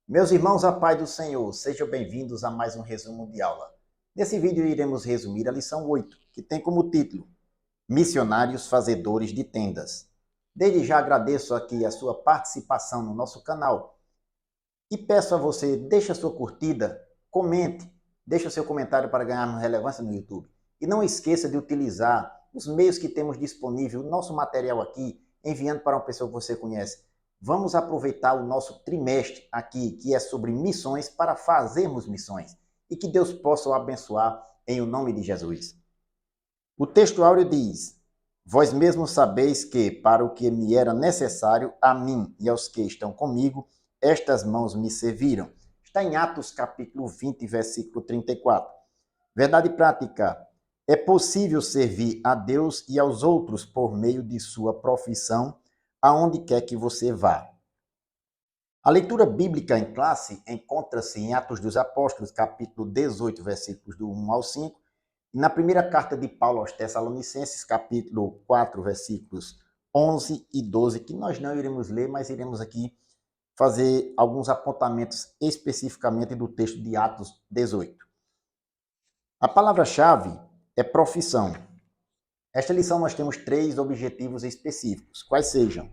Meus irmãos, a paz do Senhor, sejam bem-vindos a mais um resumo de aula. Nesse vídeo iremos resumir a lição 8, que tem como título Missionários Fazedores de Tendas. Desde já agradeço aqui a sua participação no nosso canal e peço a você, deixe a sua curtida, comente, deixe o seu comentário para ganharmos relevância no YouTube. E não esqueça de utilizar os meios que temos disponível, o nosso material aqui, enviando para uma pessoa que você conhece. Vamos aproveitar o nosso trimestre aqui, que é sobre missões, para fazermos missões. E que Deus possa o abençoar em o nome de Jesus. O texto áureo diz: Vós mesmos sabeis que, para o que me era necessário, a mim e aos que estão comigo, estas mãos me serviram. Está em Atos capítulo 20, versículo 34. Verdade prática. É possível servir a Deus e aos outros por meio de sua profissão, aonde quer que você vá. A leitura bíblica em classe encontra-se em Atos dos Apóstolos, capítulo 18, versículos do 1 ao 5, e na primeira carta de Paulo aos Tessalonicenses, capítulo 4, versículos 11 e 12, que nós não iremos ler, mas iremos aqui fazer alguns apontamentos especificamente do texto de Atos 18. A palavra-chave é profissão. Esta lição nós temos 3 objetivos específicos, quais sejam: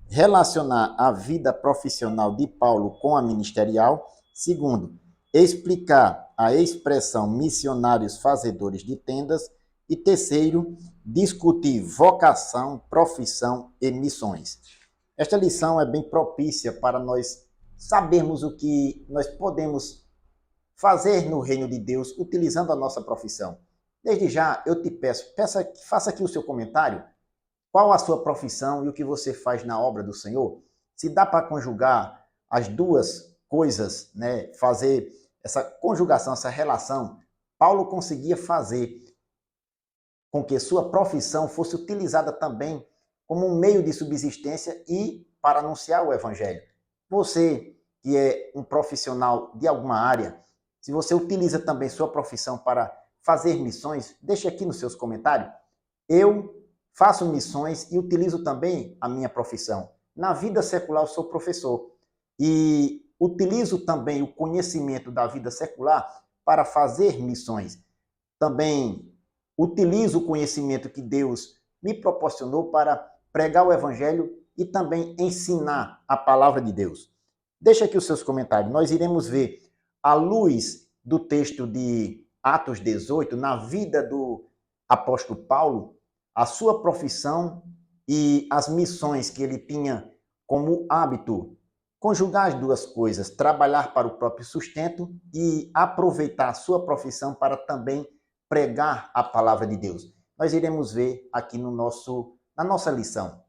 relacionar a vida profissional de Paulo com a ministerial. Segundo, explicar a expressão missionários fazedores de tendas. E terceiro, discutir vocação, profissão e missões. Esta lição é bem propícia para nós sabermos o que nós podemos fazer no reino de Deus utilizando a nossa profissão. Desde já, eu te peço, faça aqui o seu comentário. Qual a sua profissão e o que você faz na obra do Senhor? Se dá para conjugar as duas coisas, né? Fazer essa conjugação, essa relação, Paulo conseguia fazer com que sua profissão fosse utilizada também como um meio de subsistência e para anunciar o evangelho. Você que é um profissional de alguma área, se você utiliza também sua profissão para fazer missões, deixe aqui nos seus comentários. Eu faço missões e utilizo também a minha profissão. Na vida secular, eu sou professor e utilizo também o conhecimento da vida secular para fazer missões. Também utilizo o conhecimento que Deus me proporcionou para pregar o evangelho e também ensinar a palavra de Deus. Deixa aqui os seus comentários. Nós iremos ver, à luz do texto de Atos 18, na vida do apóstolo Paulo, a sua profissão e as missões que ele tinha como hábito, conjugar as duas coisas, trabalhar para o próprio sustento e aproveitar a sua profissão para também pregar a palavra de Deus. Nós iremos ver aqui na nossa lição.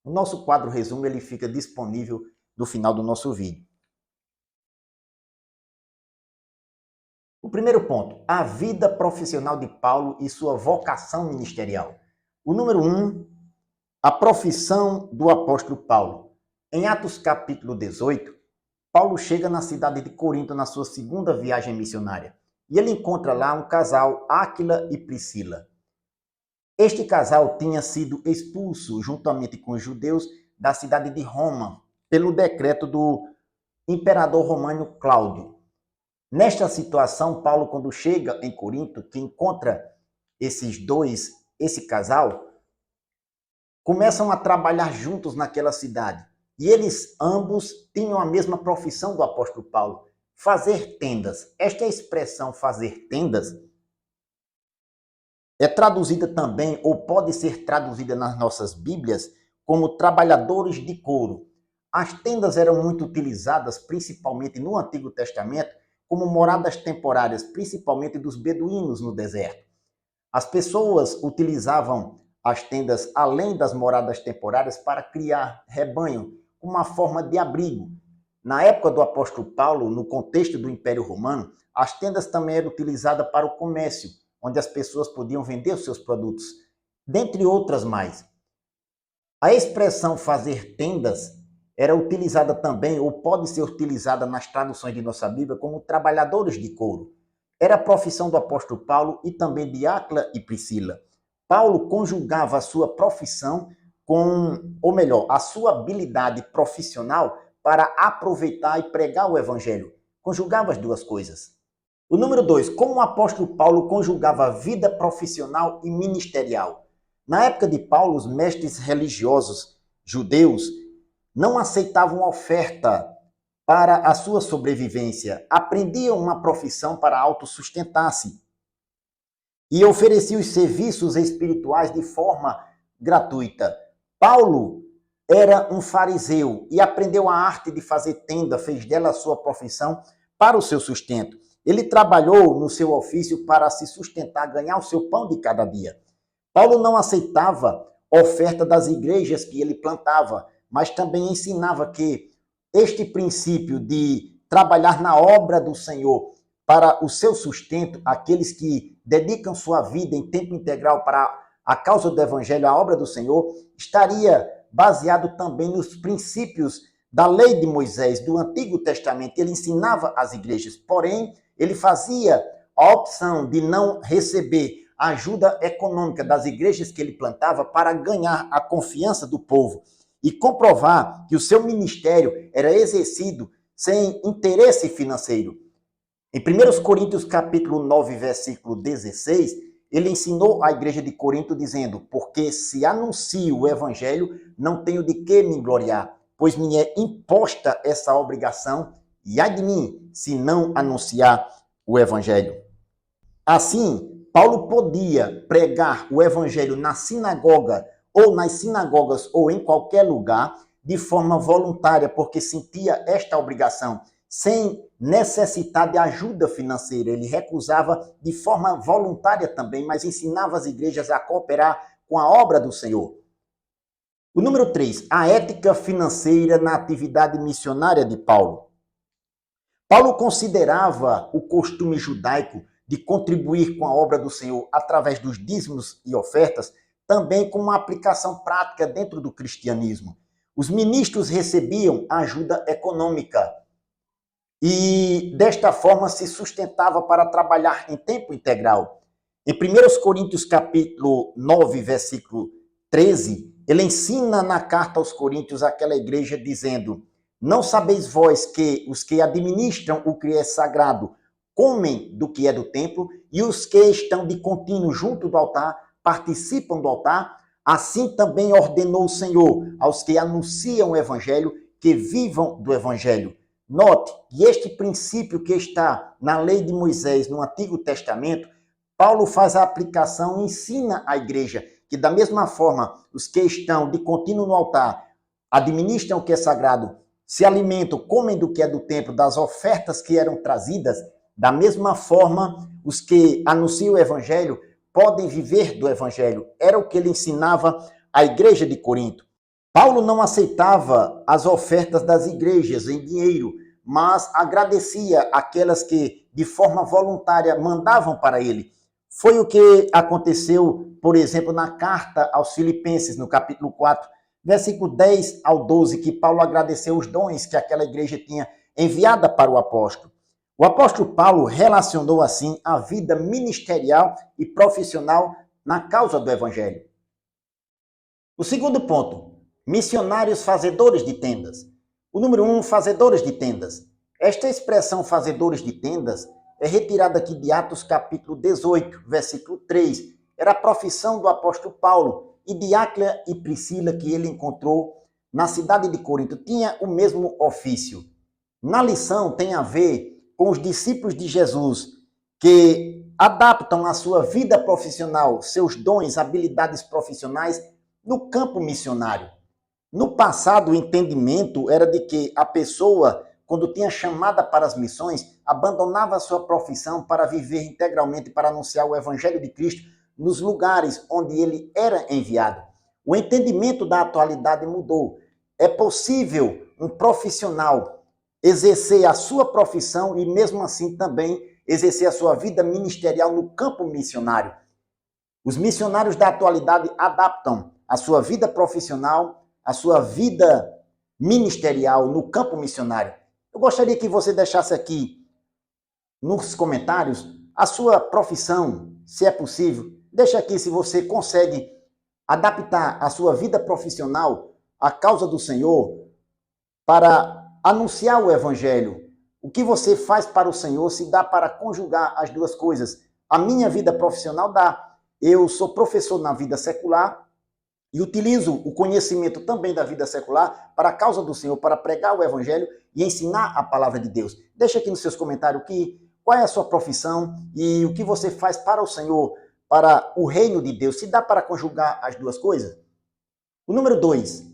O nosso quadro resumo ele fica disponível no final do nosso vídeo. O primeiro ponto, a vida profissional de Paulo e sua vocação ministerial. O número 1, a profissão do apóstolo Paulo. Em Atos capítulo 18, Paulo chega na cidade de Corinto na sua segunda viagem missionária. E ele encontra lá um casal, Áquila e Priscila. Este casal tinha sido expulso, juntamente com os judeus, da cidade de Roma, pelo decreto do imperador romano Cláudio. Nesta situação, Paulo, quando chega em Corinto, que encontra esse casal, começam a trabalhar juntos naquela cidade. E eles ambos tinham a mesma profissão do apóstolo Paulo, fazer tendas. Esta expressão fazer tendas é traduzida também, ou pode ser traduzida nas nossas Bíblias, como trabalhadores de couro. As tendas eram muito utilizadas, principalmente no Antigo Testamento, como moradas temporárias, principalmente dos beduínos no deserto. As pessoas utilizavam as tendas, além das moradas temporárias, para criar rebanho, uma forma de abrigo. Na época do apóstolo Paulo, no contexto do Império Romano, as tendas também eram utilizadas para o comércio, onde as pessoas podiam vender os seus produtos, dentre outras mais. A expressão fazer tendas era utilizada também, ou pode ser utilizada nas traduções de nossa Bíblia, como trabalhadores de couro. Era a profissão do apóstolo Paulo e também de Áquila e Priscila. Paulo conjugava a sua profissão com, ou melhor, a sua habilidade profissional para aproveitar e pregar o evangelho. Conjugava as duas coisas. O número 2, como o apóstolo Paulo conjugava vida profissional e ministerial. Na época de Paulo, os mestres religiosos judeus não aceitavam oferta para a sua sobrevivência, aprendiam uma profissão para autossustentar-se e ofereciam os serviços espirituais de forma gratuita. Paulo era um fariseu e aprendeu a arte de fazer tenda, fez dela a sua profissão para o seu sustento. Ele trabalhou no seu ofício para se sustentar, ganhar o seu pão de cada dia. Paulo não aceitava oferta das igrejas que ele plantava, mas também ensinava que este princípio de trabalhar na obra do Senhor para o seu sustento, aqueles que dedicam sua vida em tempo integral para a causa do evangelho, a obra do Senhor, estaria baseado também nos princípios da lei de Moisés, do Antigo Testamento. Ele ensinava às igrejas, porém, ele fazia a opção de não receber ajuda econômica das igrejas que ele plantava para ganhar a confiança do povo e comprovar que o seu ministério era exercido sem interesse financeiro. Em 1 Coríntios capítulo 9, versículo 16, ele ensinou à igreja de Corinto dizendo: porque se anuncio o evangelho, não tenho de que me gloriar, pois me é imposta essa obrigação, e ai de mim, se não anunciar o evangelho. Assim, Paulo podia pregar o evangelho na sinagoga, ou nas sinagogas, ou em qualquer lugar, de forma voluntária, porque sentia esta obrigação, sem necessitar de ajuda financeira. Ele recusava de forma voluntária também, mas ensinava as igrejas a cooperar com a obra do Senhor. O número 3, a ética financeira na atividade missionária de Paulo. Paulo considerava o costume judaico de contribuir com a obra do Senhor através dos dízimos e ofertas também como uma aplicação prática dentro do cristianismo. Os ministros recebiam ajuda econômica e desta forma se sustentava para trabalhar em tempo integral. Em 1 Coríntios capítulo 9, versículo 13, ele ensina na carta aos Coríntios aquela igreja dizendo: não sabeis vós que os que administram o que é sagrado comem do que é do templo, e os que estão de contínuo junto do altar participam do altar? Assim também ordenou o Senhor aos que anunciam o evangelho que vivam do evangelho. Note que este princípio que está na lei de Moisés, no Antigo Testamento, Paulo faz a aplicação e ensina à igreja que, da mesma forma, os que estão de contínuo no altar administram o que é sagrado, se alimentam, comem do que é do templo, das ofertas que eram trazidas, da mesma forma, os que anunciam o evangelho podem viver do evangelho. Era o que ele ensinava à igreja de Corinto. Paulo não aceitava as ofertas das igrejas em dinheiro, mas agradecia aquelas que, de forma voluntária, mandavam para ele. Foi o que aconteceu, por exemplo, na carta aos Filipenses, no capítulo 4, versículo 10 ao 12, que Paulo agradeceu os dons que aquela igreja tinha enviada para o apóstolo. O apóstolo Paulo relacionou assim a vida ministerial e profissional na causa do evangelho. O segundo ponto, missionários fazedores de tendas. O número 1, fazedores de tendas. Esta expressão fazedores de tendas é retirada aqui de Atos capítulo 18, versículo 3. Era a profissão do apóstolo Paulo e de Áquila e Priscila que ele encontrou na cidade de Corinto. Tinha o mesmo ofício. Na lição tem a ver com os discípulos de Jesus que adaptam a sua vida profissional, seus dons, habilidades profissionais no campo missionário. No passado, o entendimento era de que a pessoa, quando tinha chamada para as missões, abandonava a sua profissão para viver integralmente para anunciar o evangelho de Cristo nos lugares onde ele era enviado. O entendimento da atualidade mudou. É possível um profissional exercer a sua profissão e mesmo assim também exercer a sua vida ministerial no campo missionário. Os missionários da atualidade adaptam a sua vida profissional, a sua vida ministerial no campo missionário. Eu gostaria que você deixasse aqui nos comentários a sua profissão, se é possível. Deixa aqui se você consegue adaptar a sua vida profissional à causa do Senhor para anunciar o evangelho. O que você faz para o Senhor, se dá para conjugar as duas coisas. A minha vida profissional dá. Eu sou professor na vida secular e utilizo o conhecimento também da vida secular para a causa do Senhor, para pregar o evangelho e ensinar a palavra de Deus. Deixa aqui nos seus comentários qual é a sua profissão e o que você faz para o Senhor, para o reino de Deus. Se dá para conjugar as duas coisas? O número 2,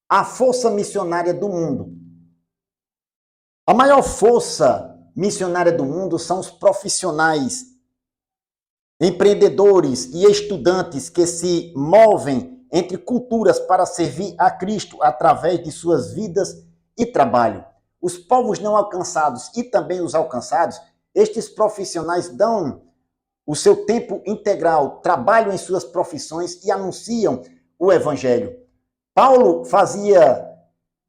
a força missionária do mundo. A maior força missionária do mundo são os profissionais, empreendedores e estudantes que se movem entre culturas para servir a Cristo através de suas vidas e trabalho. Os povos não alcançados e também os alcançados, estes profissionais dão o seu tempo integral, trabalham em suas profissões e anunciam o evangelho. Paulo fazia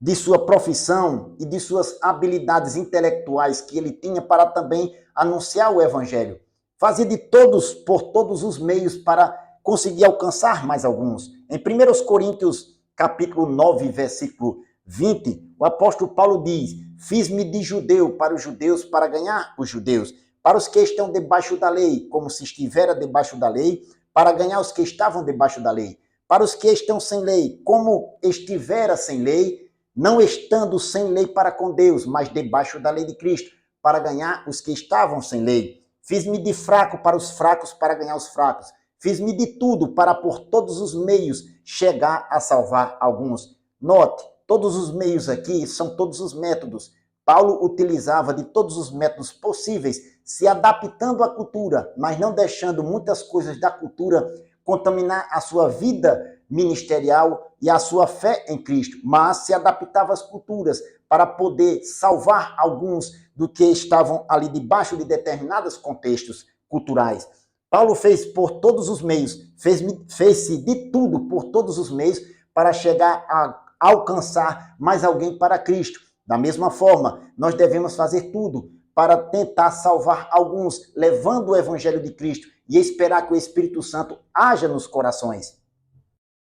de sua profissão e de suas habilidades intelectuais que ele tinha para também anunciar o evangelho. Fazia de todos, por todos os meios para conseguir alcançar mais alguns. Em 1 Coríntios, capítulo 9, versículo 20, o apóstolo Paulo diz: fiz-me de judeu para os judeus para ganhar os judeus, para os que estão debaixo da lei, como se estivera debaixo da lei, para ganhar os que estavam debaixo da lei, para os que estão sem lei, como estivera sem lei, não estando sem lei para com Deus, mas debaixo da lei de Cristo, para ganhar os que estavam sem lei. Fiz-me de fraco para os fracos, para ganhar os fracos. Fiz-me de tudo para, por todos os meios, chegar a salvar alguns. Note, todos os meios aqui são todos os métodos. Paulo utilizava de todos os métodos possíveis, se adaptando à cultura, mas não deixando muitas coisas da cultura contaminar a sua vida ministerial e a sua fé em Cristo, mas se adaptava às culturas para poder salvar alguns do que estavam ali debaixo de determinados contextos culturais. Paulo fez por todos os meios, fez-se de tudo por todos os meios para chegar a alcançar mais alguém para Cristo. Da mesma forma, nós devemos fazer tudo para tentar salvar alguns, levando o evangelho de Cristo e esperar que o Espírito Santo haja nos corações.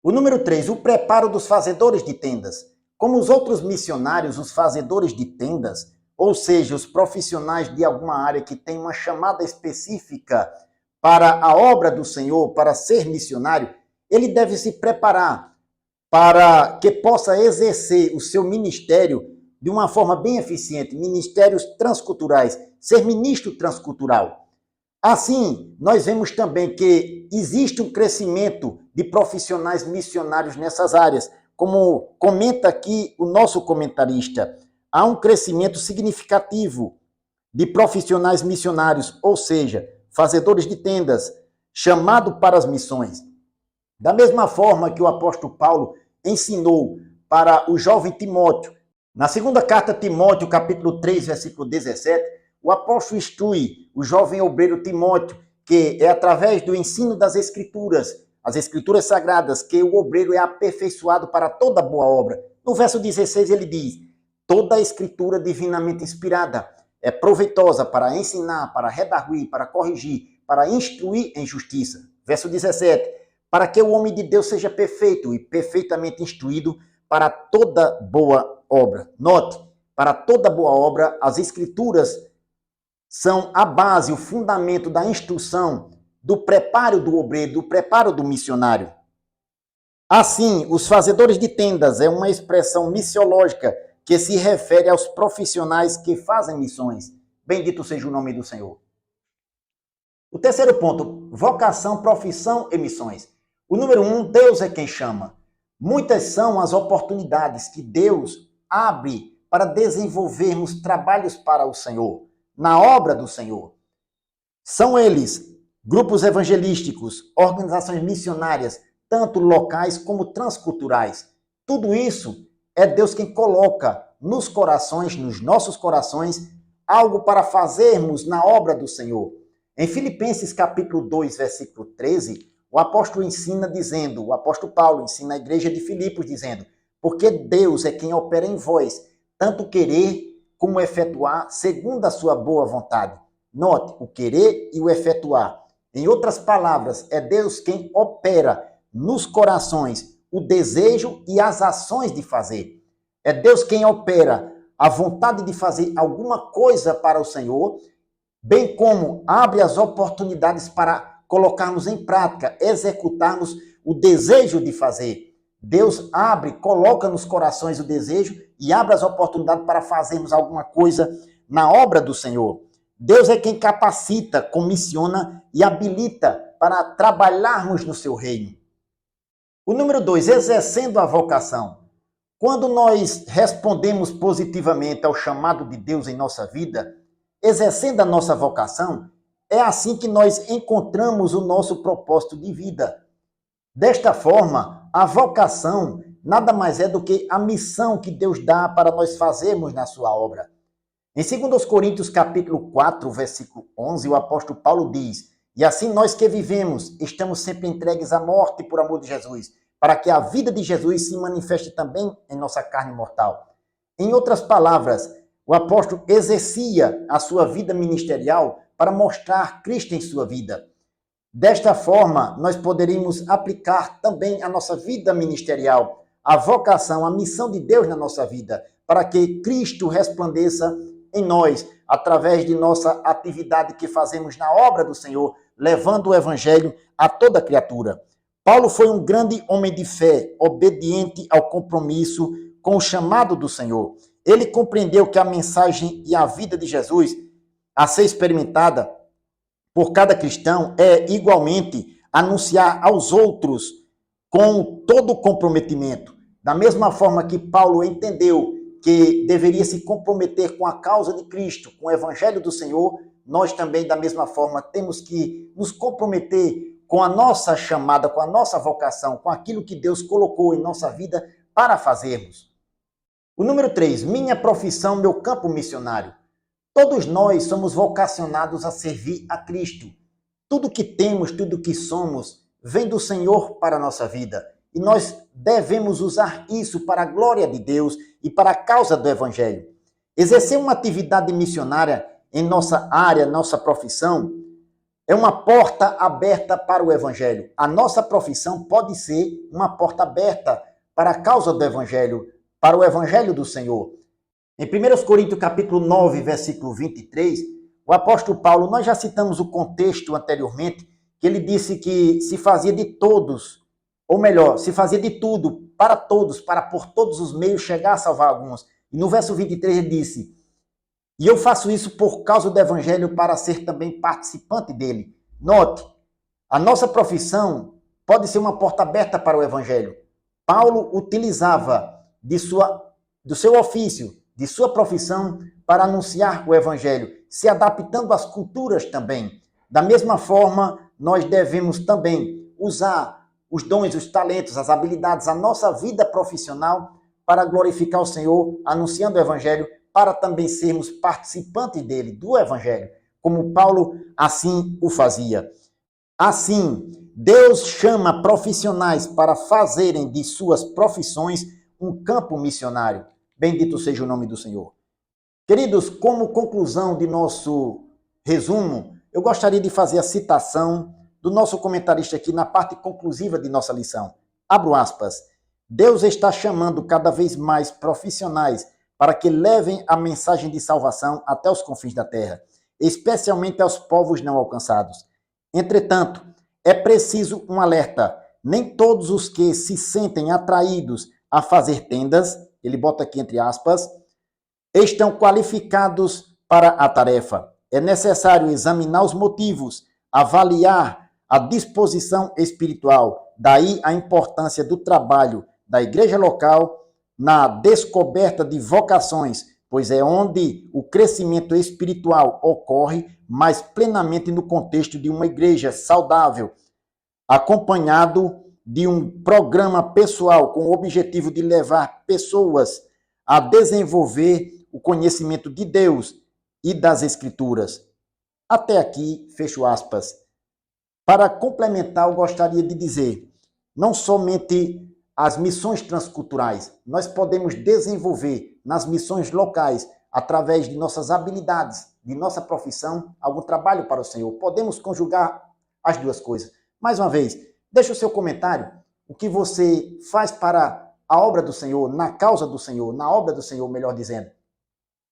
O número 3, o preparo dos fazedores de tendas. Como os outros missionários, os fazedores de tendas, ou seja, os profissionais de alguma área que têm uma chamada específica para a obra do Senhor, para ser missionário, ele deve se preparar para que possa exercer o seu ministério de uma forma bem eficiente, ministérios transculturais, ser ministro transcultural. Assim, nós vemos também que existe um crescimento de profissionais missionários nessas áreas. Como comenta aqui o nosso comentarista, há um crescimento significativo de profissionais missionários, ou seja, fazedores de tendas, chamado para as missões. Da mesma forma que o apóstolo Paulo ensinou para o jovem Timóteo, na segunda carta a Timóteo, capítulo 3, versículo 17, o apóstolo instrui o jovem obreiro Timóteo que é através do ensino das Escrituras, as Escrituras Sagradas, que o obreiro é aperfeiçoado para toda boa obra. No verso 16 ele diz: toda a Escritura divinamente inspirada é proveitosa para ensinar, para redarguir, para corrigir, para instruir em justiça. Verso 17, para que o homem de Deus seja perfeito e perfeitamente instruído para toda boa obra. Note, para toda boa obra, as Escrituras são a base, o fundamento da instrução, do preparo do obreiro, do preparo do missionário. Assim, os fazedores de tendas é uma expressão missiológica que se refere aos profissionais que fazem missões. Bendito seja o nome do Senhor. O terceiro ponto, vocação, profissão e missões. O número 1, Deus é quem chama. Muitas são as oportunidades que Deus abre para desenvolvermos trabalhos para o Senhor, na obra do Senhor. São eles grupos evangelísticos, organizações missionárias, tanto locais como transculturais. Tudo isso é Deus quem coloca nos corações, nos nossos corações, algo para fazermos na obra do Senhor. Em Filipenses capítulo 2, versículo 13, o apóstolo o apóstolo Paulo ensina a igreja de Filipos dizendo: porque Deus é quem opera em vós, tanto querer como efetuar segundo a sua boa vontade. Note, o querer e o efetuar. Em outras palavras, é Deus quem opera nos corações o desejo e as ações de fazer. É Deus quem opera a vontade de fazer alguma coisa para o Senhor, bem como abre as oportunidades para colocarmos em prática, executarmos o desejo de fazer. Deus abre, coloca nos corações o desejo e abre as oportunidades para fazermos alguma coisa na obra do Senhor. Deus é quem capacita, comissiona e habilita para trabalharmos no seu reino. O número 2, exercendo a vocação. Quando nós respondemos positivamente ao chamado de Deus em nossa vida, exercendo a nossa vocação, é assim que nós encontramos o nosso propósito de vida. Desta forma, a vocação nada mais é do que a missão que Deus dá para nós fazermos na sua obra. Em 2 Coríntios capítulo 4, versículo 11, o apóstolo Paulo diz: "E assim nós que vivemos, estamos sempre entregues à morte por amor de Jesus, para que a vida de Jesus se manifeste também em nossa carne mortal." Em outras palavras, o apóstolo exercia a sua vida ministerial para mostrar Cristo em sua vida. Desta forma, nós poderíamos aplicar também a nossa vida ministerial, a vocação, a missão de Deus na nossa vida, para que Cristo resplandeça em nós, através de nossa atividade que fazemos na obra do Senhor, levando o evangelho a toda criatura. Paulo foi um grande homem de fé, obediente ao compromisso com o chamado do Senhor. Ele compreendeu que a mensagem e a vida de Jesus, a ser experimentada por cada cristão, é igualmente anunciar aos outros com todo o comprometimento. Da mesma forma que Paulo entendeu que deveria se comprometer com a causa de Cristo, com o evangelho do Senhor, nós também, da mesma forma, temos que nos comprometer com a nossa chamada, com a nossa vocação, com aquilo que Deus colocou em nossa vida para fazermos. O número 3, minha profissão, meu campo missionário. Todos nós somos vocacionados a servir a Cristo. Tudo que temos, tudo que somos, vem do Senhor para a nossa vida. E nós devemos usar isso para a glória de Deus e para a causa do Evangelho. Exercer uma atividade missionária em nossa área, nossa profissão, é uma porta aberta para o Evangelho. A nossa profissão pode ser uma porta aberta para a causa do Evangelho, para o Evangelho do Senhor. Em 1 Coríntios capítulo 9, versículo 23, o apóstolo Paulo, nós já citamos o contexto anteriormente, que ele disse que se fazia de todos, ou melhor, se fazia de tudo, para todos, para por todos os meios chegar a salvar alguns. E no verso 23 ele disse: "E eu faço isso por causa do Evangelho, para ser também participante dele." Note, a nossa profissão pode ser uma porta aberta para o Evangelho. Paulo utilizava do seu ofício, de sua profissão, para anunciar o Evangelho, se adaptando às culturas também. Da mesma forma, nós devemos também usar os dons, os talentos, as habilidades, a nossa vida profissional para glorificar o Senhor, anunciando o Evangelho, para também sermos participantes dele, do Evangelho, como Paulo assim o fazia. Assim, Deus chama profissionais para fazerem de suas profissões um campo missionário. Bendito seja o nome do Senhor. Queridos, como conclusão de nosso resumo, eu gostaria de fazer a citação do nosso comentarista aqui na parte conclusiva de nossa lição. Abro aspas. Deus está chamando cada vez mais profissionais para que levem a mensagem de salvação até os confins da terra, especialmente aos povos não alcançados. Entretanto, é preciso um alerta. Nem todos os que se sentem atraídos a fazer tendas, ele bota aqui entre aspas, estão qualificados para a tarefa. É necessário examinar os motivos, avaliar a disposição espiritual. Daí a importância do trabalho da igreja local na descoberta de vocações, pois é onde o crescimento espiritual ocorre mais plenamente no contexto de uma igreja saudável, acompanhado de um programa pessoal com o objetivo de levar pessoas a desenvolver o conhecimento de Deus e das Escrituras. Até aqui, fecho aspas. Para complementar, eu gostaria de dizer, não somente as missões transculturais, nós podemos desenvolver nas missões locais, através de nossas habilidades, de nossa profissão, algum trabalho para o Senhor. Podemos conjugar as duas coisas. Mais uma vez, deixe o seu comentário, o que você faz para a obra do Senhor, na causa do Senhor, na obra do Senhor, melhor dizendo.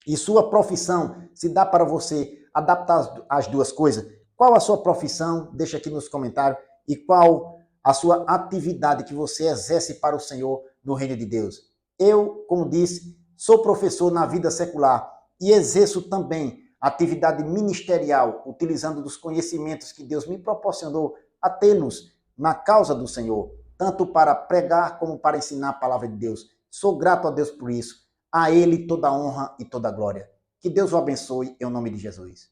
e sua profissão, se dá para você adaptar as duas coisas. Qual a sua profissão? Deixa aqui nos comentários. E qual a sua atividade que você exerce para o Senhor no reino de Deus? Eu, como disse, sou professor na vida secular e exerço também atividade ministerial, utilizando dos conhecimentos que Deus me proporcionou a termos na causa do Senhor, tanto para pregar como para ensinar a palavra de Deus. Sou grato a Deus por isso. A Ele toda a honra e toda a glória. Que Deus o abençoe em nome de Jesus.